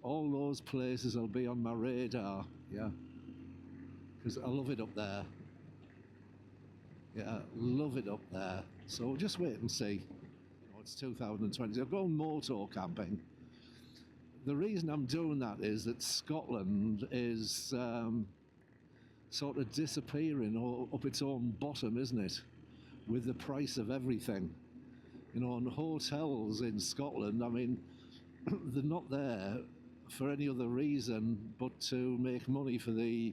all those places will be on my radar, yeah, because I love it up there. Yeah, love it up there. So just wait and see. It's 2020. I'm going motor camping. The reason I'm doing that is that Scotland is sort of disappearing up its own bottom, isn't it? With the price of everything. You know, and hotels in Scotland, I mean, they're not there for any other reason but to make money for the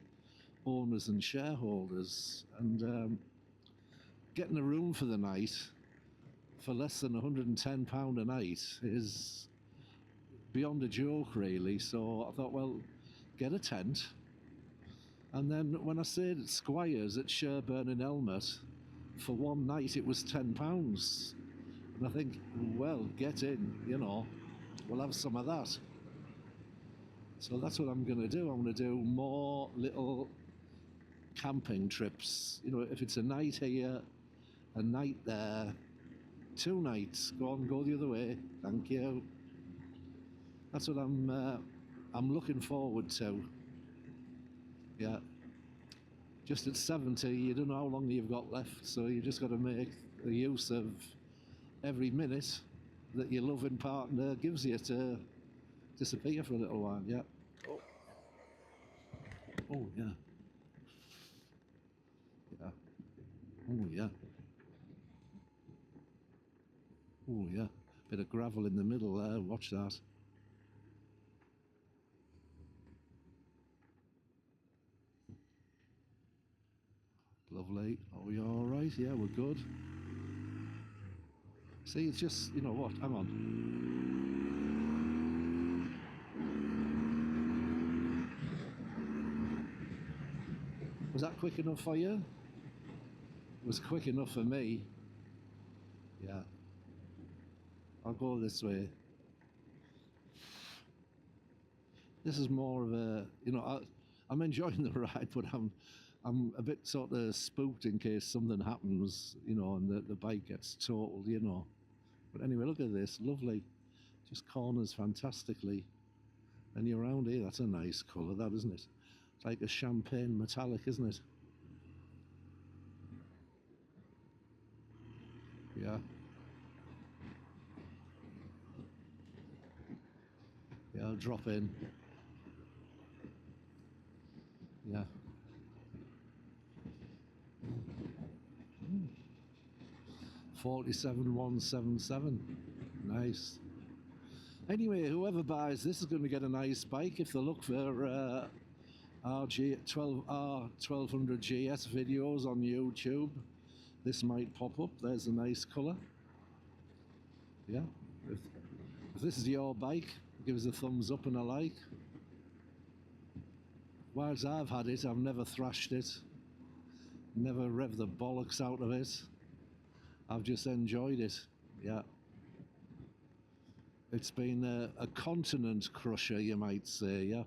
owners and shareholders. And getting a room for the night for less than £110 a night is beyond a joke, really. So I thought, well, get a tent. And then when I stayed at Squires at Sherburn in Elmet, for one night it was £10. And I think, well, get in, you know, we'll have some of that. So that's what I'm going to do. I'm going to do more little camping trips. You know, if it's a night here, a night there, 2 nights, go the other way, thank you. That's what I'm looking forward to. Yeah. Just at 70, you don't know how long you've got left, so you just got to make the use of every minute that your loving partner gives you to disappear for a little while. Yeah. Oh yeah. Yeah. Oh yeah. Oh yeah. Bit of gravel in the middle there. Watch that. Lovely. Are we all right? Yeah, we're good. See, it's just, you know what? Hang on. Was that quick enough for you? It was quick enough for me. Yeah. I'll go this way. This is more of a, you know, I'm enjoying the ride, but I'm a bit sort of spooked in case something happens, you know, and the bike gets totaled, you know. But anyway, look at this, lovely. Just corners fantastically. And you're around here, that's a nice colour, that, isn't it? It's like a champagne metallic, isn't it? Yeah. Yeah, I'll drop in. Yeah. 47177. Nice. Anyway, whoever buys this is going to get a nice bike if they look for R1200 GS videos on YouTube. This might pop up. There's a nice colour. Yeah. If this is your bike, give us a thumbs up and a like. Whilst I've had it, I've never thrashed it. Never revved the bollocks out of it. I've just enjoyed it. Yeah. It's been a continent crusher, you might say, yeah.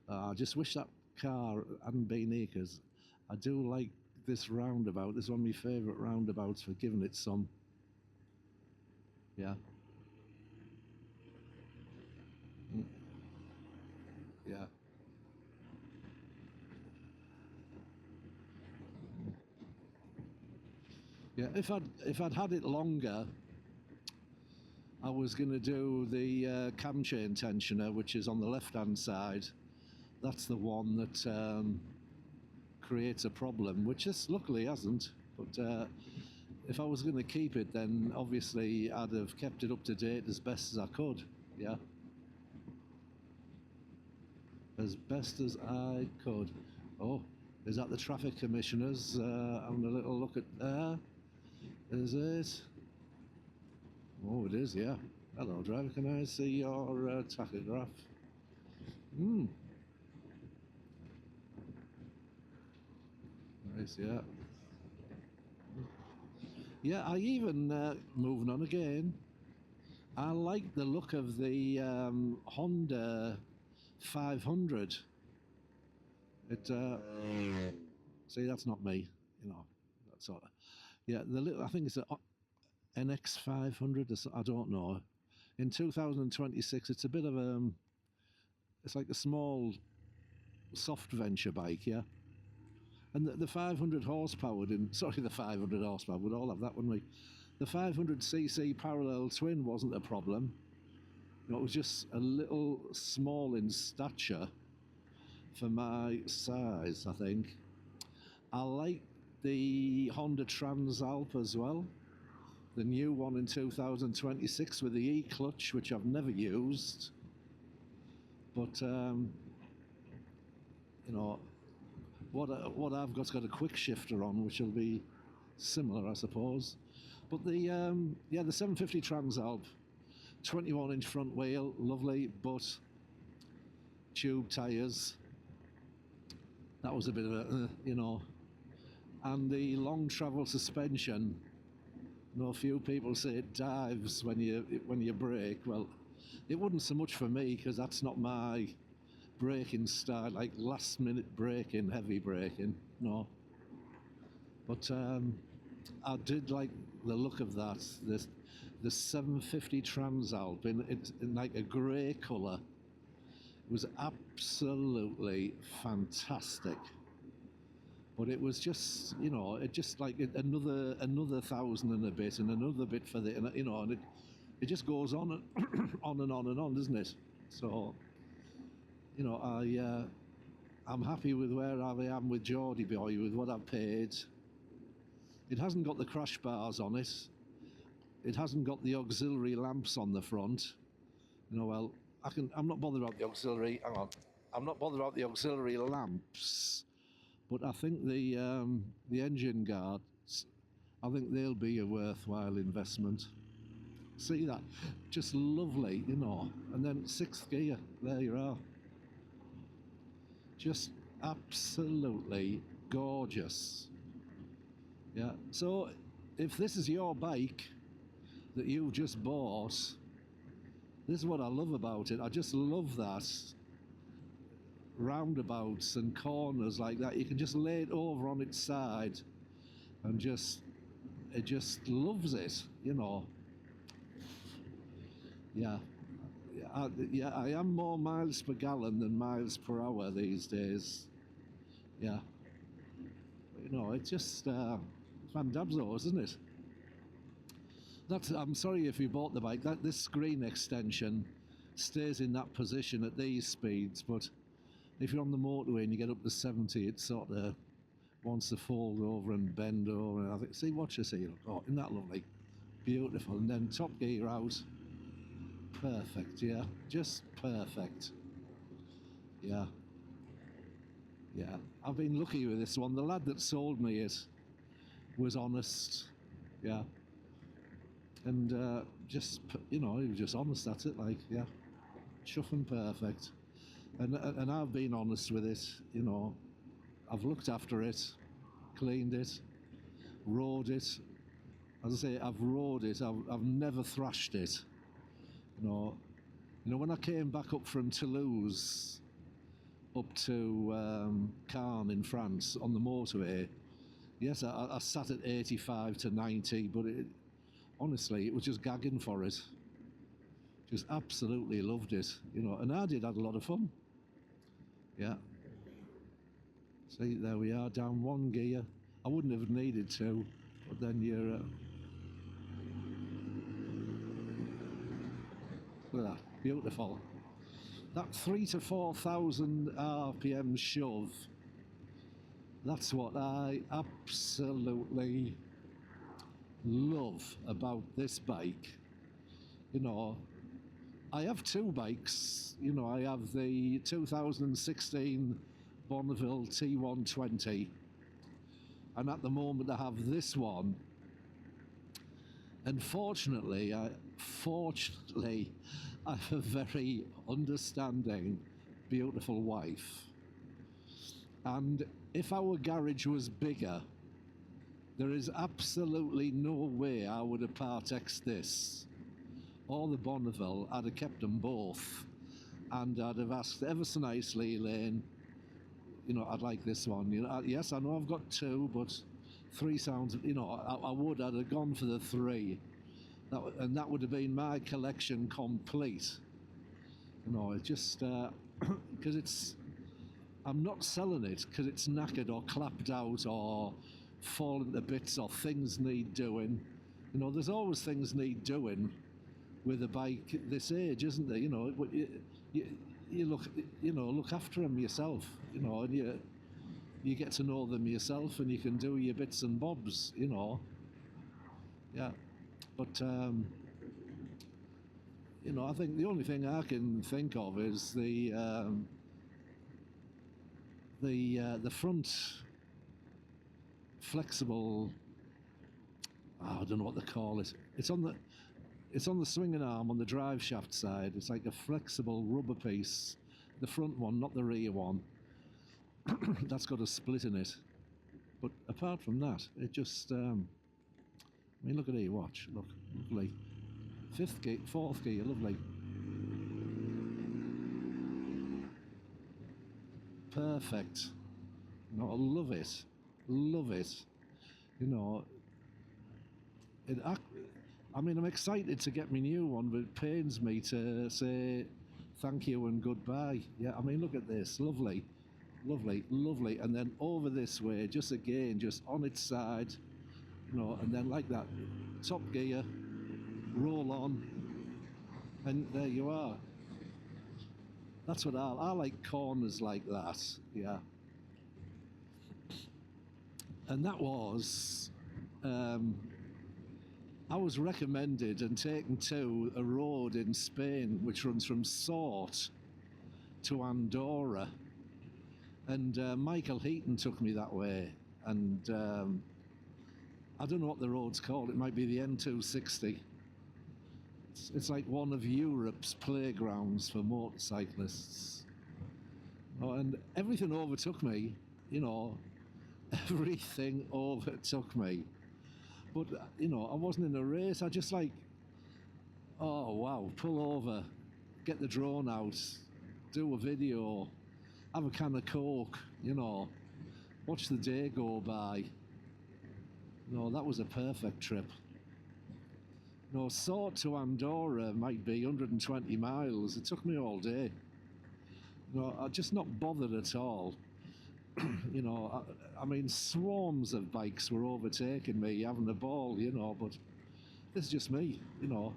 I just wish that car hadn't been here, because I do like this roundabout. This is one of my favourite roundabouts for giving it some. Yeah. Yeah. Yeah, if I'd had it longer, I was going to do the cam chain tensioner, which is on the left-hand side. That's the one that creates a problem, which this luckily hasn't. But if I was going to keep it, then obviously I'd have kept it up to date as best as I could. Yeah. As best as I could. Oh, is that the traffic commissioners having a little look at there? Is it? Oh, it is, yeah. Hello, driver. Can I see your tachograph? Nice, yeah. Yeah, I even, moving on again, I like the look of the Honda 500. It, see, that's not me, you know, that sort of, yeah, I think it's a NX 500, I don't know. In 2026, it's a bit of it's like a small soft venture bike, yeah. And the 500 horsepower sorry, the 500 horsepower, we'd all have that, wouldn't we? The 500cc parallel twin wasn't a problem. You know, it was just a little small in stature for my size, I think. I like the Honda Transalp as well, the new one in 2026 with the E-clutch, which I've never used. But, you know, what I've got a quick shifter on, which will be similar, I suppose. But the 750 Transalp, 21-inch front wheel, lovely, but tube tyres. That was a bit of a, you know. And the long travel suspension, you know, a few people say it dives when you brake. Well, it wouldn't so much for me, because that's not my braking style, like last minute braking, heavy braking, no. But I did like the look of that, the 750 Transalp in like a grey colour. It was absolutely fantastic. But it was just, you know, it just like another 1,000 and a bit, and another bit for the, you know, and it just goes on and on and on and on, doesn't it? So, you know, I'm happy with where I am with Geordie Boy, with what I've paid. It hasn't got the crash bars on it. It hasn't got the auxiliary lamps on the front. You know, well, I'm not bothered about the auxiliary. Hang on, I'm not bothered about the auxiliary lamps. But I think the engine guards, I think they'll be a worthwhile investment. See that? Just lovely, you know. And then 6th gear, there you are. Just absolutely gorgeous. Yeah, so if this is your bike that you've just bought, this is what I love about it. I just love that. Roundabouts and corners like that, you can just lay it over on its side and it just loves it, you know. Yeah, I am more miles per gallon than miles per hour these days. Yeah, but, you know, it's just Vandabzo, isn't it? I'm sorry if you bought the bike. This screen extension stays in that position at these speeds, but if you're on the motorway and you get up to 70, it sort of wants to fold over and bend over. And I think, see, watch this here. Oh, isn't that lovely? Beautiful. And then top gear out. Perfect, yeah. Just perfect. Yeah. Yeah. I've been lucky with this one. The lad that sold me it was honest. Yeah. And just, you know, he was just honest, that's it, like, yeah. Chuffing perfect. And I've been honest with it, you know. I've looked after it, cleaned it, rode it. As I say, I've rode it. I've never thrashed it. You know, when I came back up from Toulouse up to Caen in France on the motorway, yes, I sat at 85 to 90, but honestly, it was just gagging for it. Just absolutely loved it, you know. And I had a lot of fun. Yeah. See, there we are, down 1 gear. I wouldn't have needed to, but then you're... look at that, beautiful. That 3,000 to 4,000 RPM shove, that's what I absolutely love about this bike. You know, I have 2 bikes. You know, I have the 2016 Bonneville T120, and at the moment I have this one. And fortunately, I have a very understanding, beautiful wife. And if our garage was bigger, there is absolutely no way I would have part-exed this or the Bonneville. I'd have kept them both, and I'd have asked ever so nicely, Elaine, you know, I'd like this one. You know, yes, I know I've got 2, but 3 sounds, you know, I'd have gone for the 3. And that would have been my collection complete. You know, it just, because I'm not selling it because it's knackered or clapped out or fallen to bits or things need doing. You know, there's always things need doing with a bike this age, isn't there? You know, you look after them yourself. You know, and you get to know them yourself, and you can do your bits and bobs. You know, yeah. But you know, I think the only thing I can think of is the front flexible. Oh, I don't know what they call it. It's on the swinging arm on the drive shaft side. It's like a flexible rubber piece. The front one, not the rear one. That's got a split in it. But apart from that, it just. I mean, look at here. Watch. Look, lovely. Fifth gear, fourth gear, lovely. Perfect. No, I love it. Love it. You know, I mean, I'm excited to get my new one, but it pains me to say thank you and goodbye. Yeah, I mean, look at this. Lovely. Lovely, lovely. And then over this way, just again, just on its side, you know, and then like that. Top gear, roll on, and there you are. That's what I like corners like that, yeah. And that was, I was recommended and taken to a road in Spain which runs from Sort to Andorra. And Michael Heaton took me that way. And I don't know what the road's called. It might be the N260. It's like one of Europe's playgrounds for motorcyclists. Oh, and everything overtook me, you know, everything overtook me. But, you know, I wasn't in a race. I just like, oh, wow, pull over, get the drone out, do a video, have a can of Coke, you know, watch the day go by. No, that was a perfect trip. No, Sort to Andorra might be 120 miles. It took me all day. No, I'm just not bothered at all. You know, I mean, swarms of bikes were overtaking me, having a ball, you know, but this is just me, you know.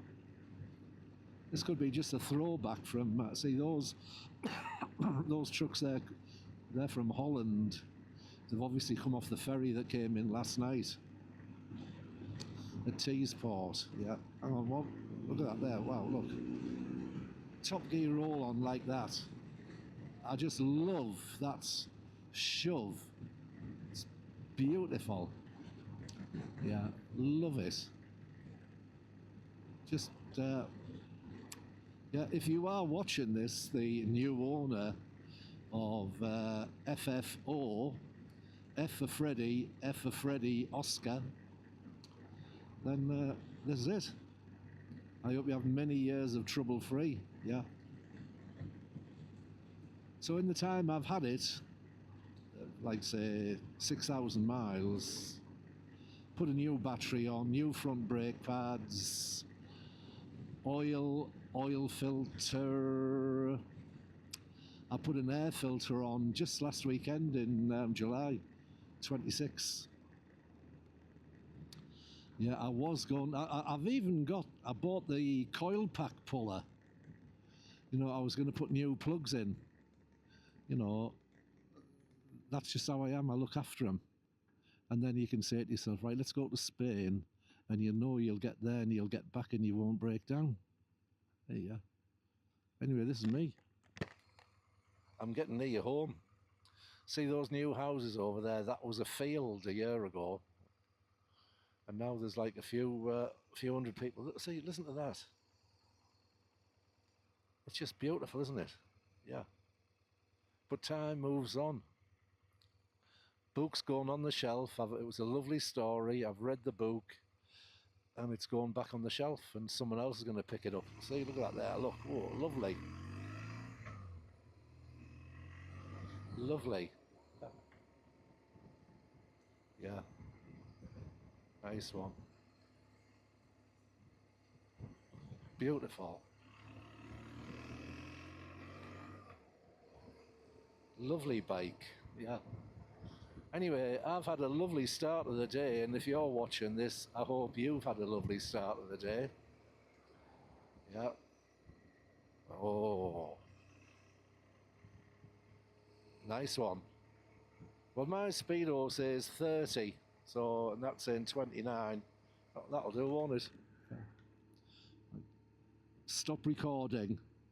This could be just a throwback from, see, those those trucks there, they're from Holland. They've obviously come off the ferry that came in last night at Teesport. Yeah, hang on, what? Look at that there. Wow, look. Top gear roll on like that. I just love that shove. It's beautiful. Yeah, love it. Just, yeah, if you are watching this, the new owner of FFO, F for Freddy, Oscar, then this is it. I hope you have many years of trouble-free, yeah. So in the time I've had it, like say 6,000 miles, put a new battery on, new front brake pads, oil filter. I put an air filter on just last weekend in July 26. Yeah, I was going. I've even got. I bought the coil pack puller. You know, I was going to put new plugs in. You know, that's just how I am. I look after them. And then you can say to yourself, right, let's go to Spain, and you know you'll get there and you'll get back and you won't break down. There you go. Anyway, this is me. I'm getting near home. See those new houses over there? That was a field a year ago. And now there's like a few hundred people. See, listen to that. It's just beautiful, isn't it? Yeah. But time moves on. Book's going on the shelf. It was a lovely story. I've read the book. And it's going back on the shelf. And someone else is going to pick it up. See, look at that there. Look. Whoa, lovely. Lovely. Yeah. Nice one. Beautiful. Lovely bike, yeah. Anyway, I've had a lovely start of the day, and if you're watching this, I hope you've had a lovely start of the day. Yeah. Oh, nice one. Well, my speedo says 30, so and that's saying 29. That'll do, won't it? Stop recording.